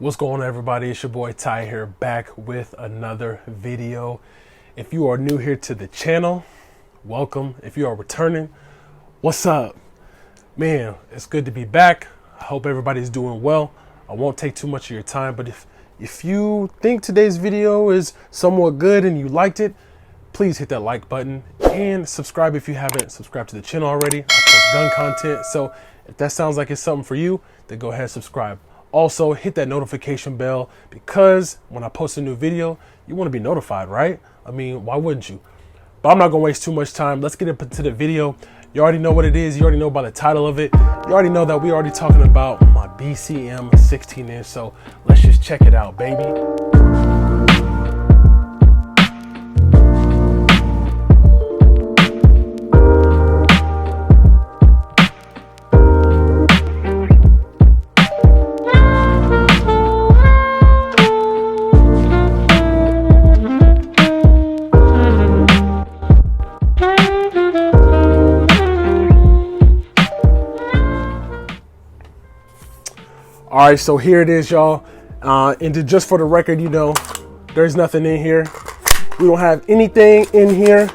What's going on, everybody? It's your boy Ty here, back with another video. If you are new here to the channel, welcome. If you are returning, what's up? Man, it's good to be back. I hope everybody's doing well. I won't take too much of your time, but if you think today's video is somewhat good and you liked it, please hit that like button and subscribe if you haven't subscribed to the channel already. I post gun content, so if that sounds like it's something for you, then go ahead and subscribe. Also, hit that notification bell because when I post a new video, you want to be notified, right? I mean, why wouldn't you? But I'm not going to waste too much time. Let's get into the video. You already know what it is. You already know by the title of it. You already know that we already talking about my BCM 16-inch. So let's just check it out, baby. All right, so here it is, y'all. And just for the record, you know, there's nothing in here. We don't have anything in here.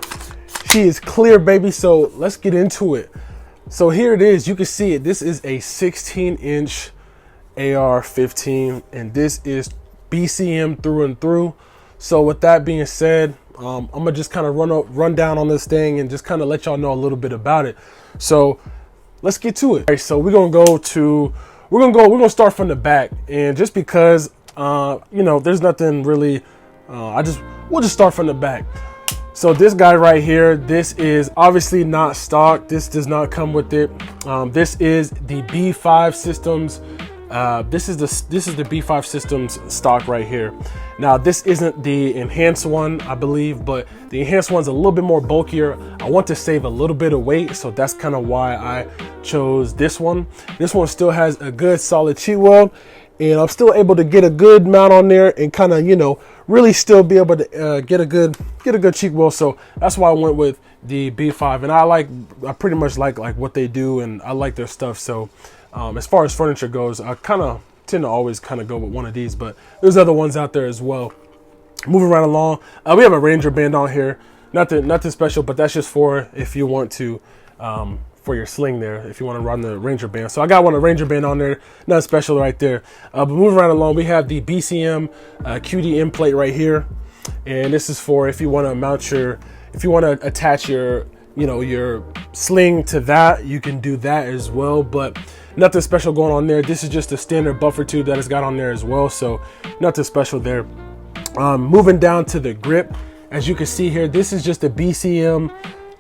She is clear, baby. So let's get into it. So here it is. You can see it. This is a 16-inch AR-15, and this is BCM through and through. So with that being said, I'm gonna just kind of run down on this thing and just kind of let y'all know a little bit about it. So let's get to it. All right, so we're gonna start from the back, and just because you know, there's nothing really, we'll just start from the back. So this guy right here, this is obviously not stock. This does not come with it. This is the B5 Systems. This is the B5 Systems stock right here. Now this isn't the enhanced one, I believe, but the enhanced one's a little bit more bulkier. I want to save a little bit of weight, so that's kind of why I chose this one. This one still has a good solid cheek weld, and I'm still able to get a good mount on there and kind of, you know, really still be able to get a good cheek weld. So that's why I went with the B5, and I pretty much like what they do, and I like their stuff. So as far as furniture goes, I kind of tend to always kind of go with one of these, but there's other ones out there as well. Moving right along, we have a Ranger band on here. Nothing special, but that's just for if you want to, for your sling there, if you want to run the Ranger band. So I got a Ranger band on there, nothing special right there. But moving right along, we have the BCM QD end plate right here, and this is for if you want to mount if you want to attach your sling to that, you can do that as well. But nothing special going on there. This is just a standard buffer tube that it's got on there as well, so nothing special there. Moving down to the grip, as you can see here, this is just a BCM.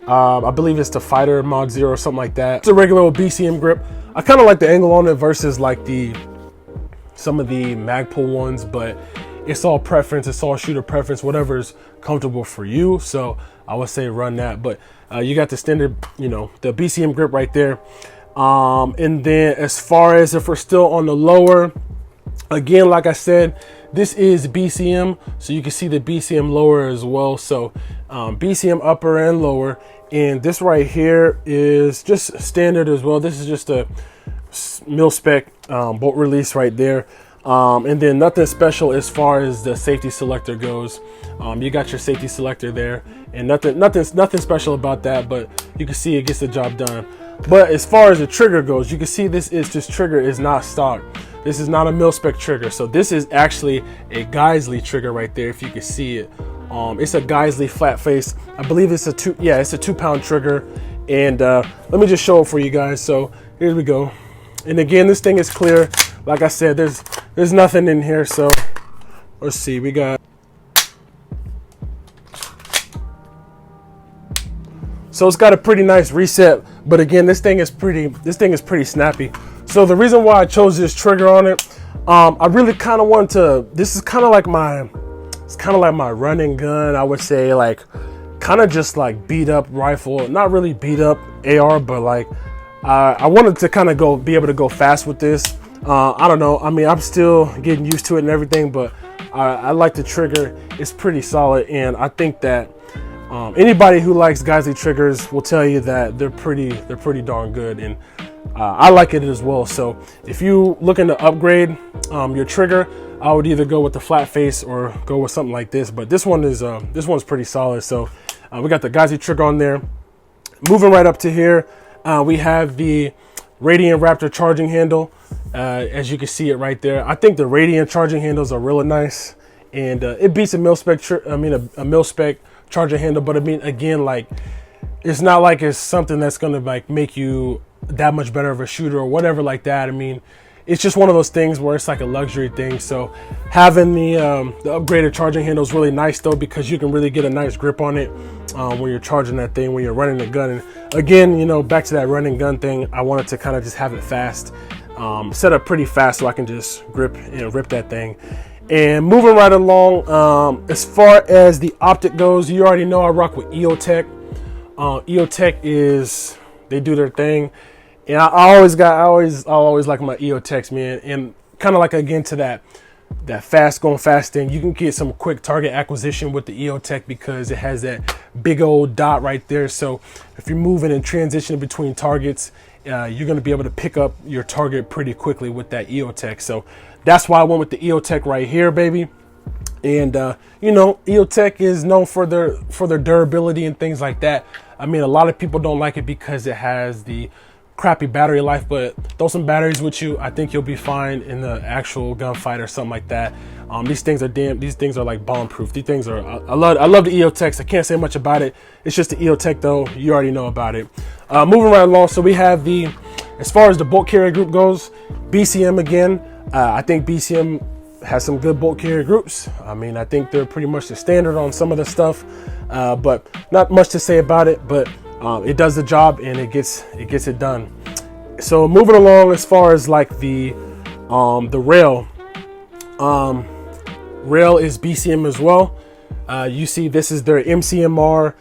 I believe it's the Fighter Mod 0 or something like that. It's a regular old BCM grip. I kind of like the angle on it versus like some of the Magpul ones, but it's all preference. It's all shooter preference, whatever's comfortable for you. So I would say run that. But you got the standard, the BCM grip right there. And then as far as if we're still on the lower, again, like I said, this is BCM, so you can see the BCM lower as well. So BCM upper and lower, and this right here is just standard as well. This is just a mil spec bolt release right there. And then nothing special as far as the safety selector goes. You got your safety selector there, and nothing special about that, but you can see it gets the job done. But as far as the trigger goes, you can see this trigger is not stock. This is not a mil spec trigger. So this is actually a Geisley trigger right there, if you can see it. It's a Geisley flat face. I believe it's a 2-pound trigger. And let me just show it for you guys. So here we go. And again, this thing is clear. Like I said, there's nothing in here. So let's see, we got. So it's got a pretty nice reset, but again, this thing is pretty snappy. So the reason why I chose this trigger on it, I really kind of want to. This is kind of like my running gun. I would say, like, kind of just like beat up rifle, not really beat up AR, but like I wanted to kind of be able to go fast with this. I don't know. I mean, I'm still getting used to it and everything, but I like the trigger. It's pretty solid, and I think that. Anybody who likes Geisley triggers will tell you that they're pretty darn good, and I like it as well. So if you looking to upgrade your trigger, I would either go with the flat face or go with something like this. But this one's pretty solid. So we got the Gauzy trigger on there. Moving right up to here, we have the Radian Raptor charging handle. As you can see it right there. I think the Radian charging handles are really nice, and it beats a mil-spec a mil-spec charging handle. But I mean, again, like, it's not like it's something that's gonna like make you that much better of a shooter or whatever like that. I mean, it's just one of those things where it's like a luxury thing. So having the upgraded charging handle is really nice though, because you can really get a nice grip on it when you're charging that thing, when you're running the gun. And again, you know, back to that running gun thing, I wanted to kind of just have it fast, set up pretty fast so I can just rip that thing. And moving right along, as far as the optic goes, you already know I rock with EOTech. EOTech they do their thing. And I always like my EOTechs, man. And kind of like, again, to that fast thing, you can get some quick target acquisition with the EOTech because it has that big old dot right there. So if you're moving and transitioning between targets, you're going to be able to pick up your target pretty quickly with that EOTech. So that's why I went with the EOTech right here, baby. And you know, EOTech is known for their durability and things like that. I mean, a lot of people don't like it because it has the crappy battery life, but throw some batteries with you, I think you'll be fine in the actual gunfight or something like that. These things are like bomb proof. These things are, I love the EOTechs. I can't say much about it. It's just the EOTech though. You already know about it. Moving right along. So we have as far as the bolt carrier group goes, BCM again. I think BCM has some good bolt carrier groups. I mean, I think they're pretty much the standard on some of the stuff, but not much to say about it, but it does the job and it gets it done. So moving along, as far as like the rail is BCM as well. You see, this is their MCMR,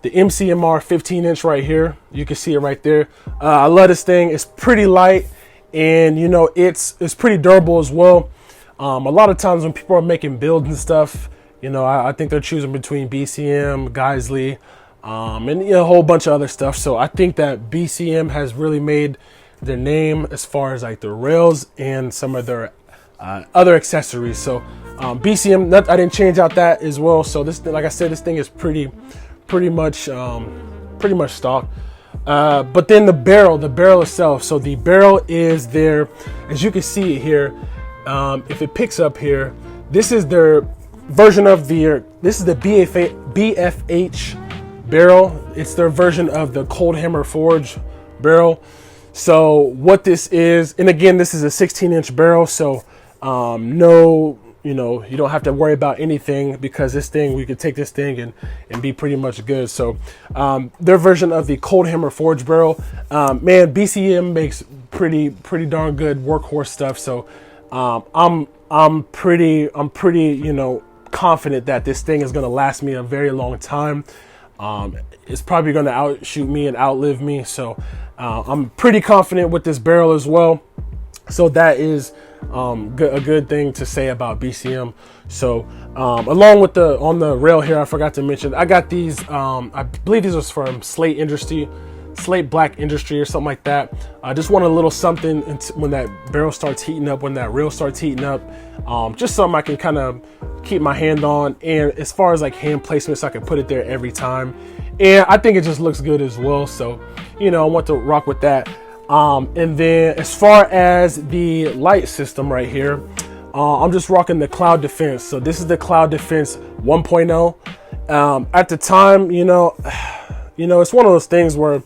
the MCMR 15-inch right here. You can see it right there. I love this thing. It's pretty light, and you know, it's pretty durable as well. A lot of times when people are making builds and stuff, you know, I think they're choosing between BCM, Gauzy, and you know, a whole bunch of other stuff. So I think that BCM has really made their name as far as like the rails and some of their other accessories. So BCM, I didn't change out that as well. So this, like I said, this thing is pretty much stock. But then the barrel itself. So the barrel is there, as you can see here. If it picks up here, this is their version of this is the BFH barrel. It's their version of the Cold Hammer Forge barrel. So what this is, and again, this is a 16-inch barrel. So no, you know, you don't have to worry about anything, because this thing, we could take this thing and be pretty much good. So their version of the Cold Hammer Forge barrel, man, BCM makes pretty darn good workhorse stuff. So I'm pretty, you know, confident that this thing is going to last me a very long time. It's probably going to outshoot me and outlive me. So I'm pretty confident with this barrel as well. So that is a good thing to say about BCM. So along with on the rail here, I forgot to mention, I got these, I believe these was from Slate Black Industry or something like that. I just want a little something when that barrel starts heating up, when that rail starts heating up, just something I can kind of keep my hand on. And as far as like hand placements, I can put it there every time, and I think it just looks good as well. So, you know, I want to rock with that. And then as far as the light system right here, I'm just rocking the Cloud Defense. So this is the Cloud Defense 1.0. At the time, you know, it's one of those things where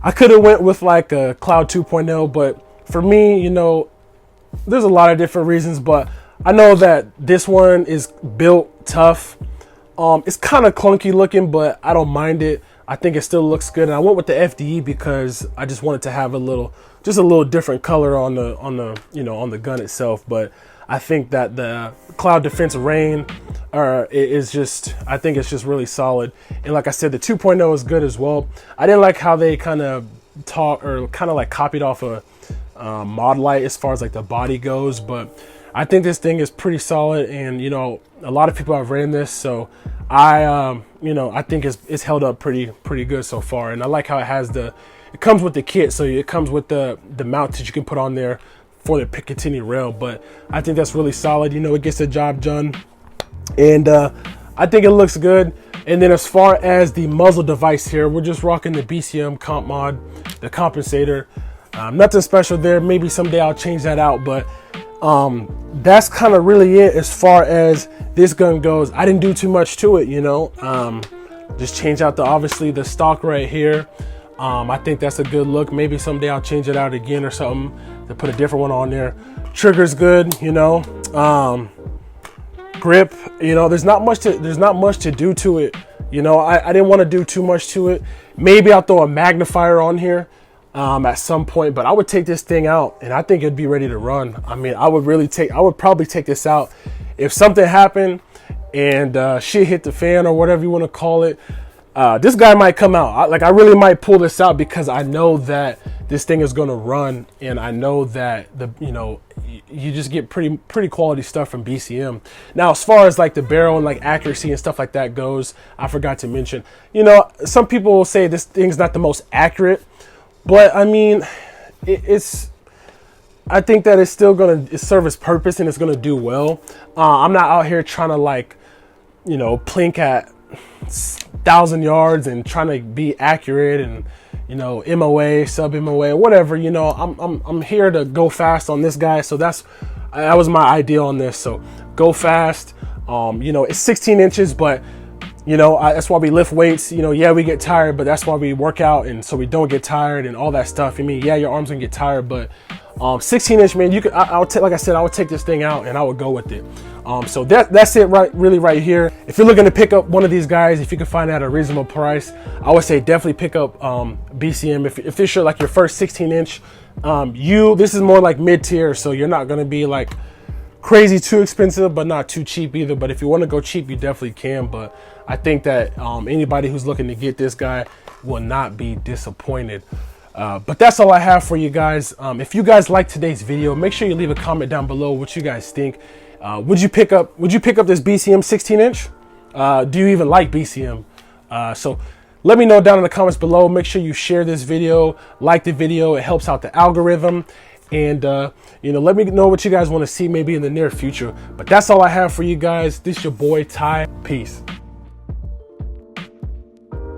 I could have went with like a Cloud 2.0, but for me, you know, there's a lot of different reasons, but I know that this one is built tough. It's kind of clunky looking, but I don't mind it. I think it still looks good. And I went with the FDE because I just wanted to have a little different color on the gun itself. But I think that the Cloud Defense Rain is just, I think it's just really solid. And like I said, the 2.0 is good as well. I didn't like how they kind of copied off a Mod Light as far as like the body goes, but I think this thing is pretty solid. And you know, a lot of people have ran this, so I think it's held up pretty good so far. And I like how it has the it comes with the kit, so it comes with the mount that you can put on there for the Picatinny rail. But I think that's really solid. You know, it gets the job done, and I think it looks good. And then as far as the muzzle device here, we're just rocking the BCM comp mod, the compensator. Nothing special there. Maybe someday I'll change that out, but that's kind of really it as far as this gun goes. I didn't do too much to it, you know. Just change out obviously the stock right here. I think that's a good look. Maybe someday I'll change it out again or something to put a different one on there. Trigger's good, you know. Grip, you know, there's not much to do to it. You know, I didn't want to do too much to it. Maybe I'll throw a magnifier on here at some point, but I would take this thing out and I think it'd be ready to run. I mean, I would probably take this out if something happened and shit hit the fan or whatever you want to call it. This guy might come out. I really might pull this out because I know that this thing is going to run, and I know that you just get pretty quality stuff from BCM. Now, as far as like the barrel and like accuracy and stuff like that goes, I forgot to mention, you know, some people will say this thing's not the most accurate, but I mean, I think that it's still going to serve its purpose and it's going to do well. I'm not out here trying to like, you know, plink at 1,000 yards and trying to be accurate and, you know, MOA, sub MOA, whatever. You know, I'm here to go fast on this guy, so that was my idea on this. So go fast. You know, it's 16 inches, but you know, that's why we lift weights. You know, yeah, we get tired, but that's why we work out, and so we don't get tired and all that stuff. I mean, yeah, your arms gonna get tired, but 16-inch, man, you could. Like I said, I would take this thing out and I would go with it. So that's it, right here. If you're looking to pick up one of these guys, if you can find it at a reasonable price, I would say definitely pick up BCM. If it's like your first 16-inch, this is more like mid-tier, so you're not gonna be like crazy too expensive, but not too cheap either. But if you want to go cheap, you definitely can. But I think that anybody who's looking to get this guy will not be disappointed. But that's all I have for you guys. If you guys like today's video, make sure you leave a comment down below what you guys think. Would you pick up this BCM 16-inch? Do you even like BCM? So let me know down in the comments below. Make sure you share this video, like the video. It helps out the algorithm. And you know, let me know what you guys want to see maybe in the near future. But that's all I have for you guys. This is your boy Ty. Peace.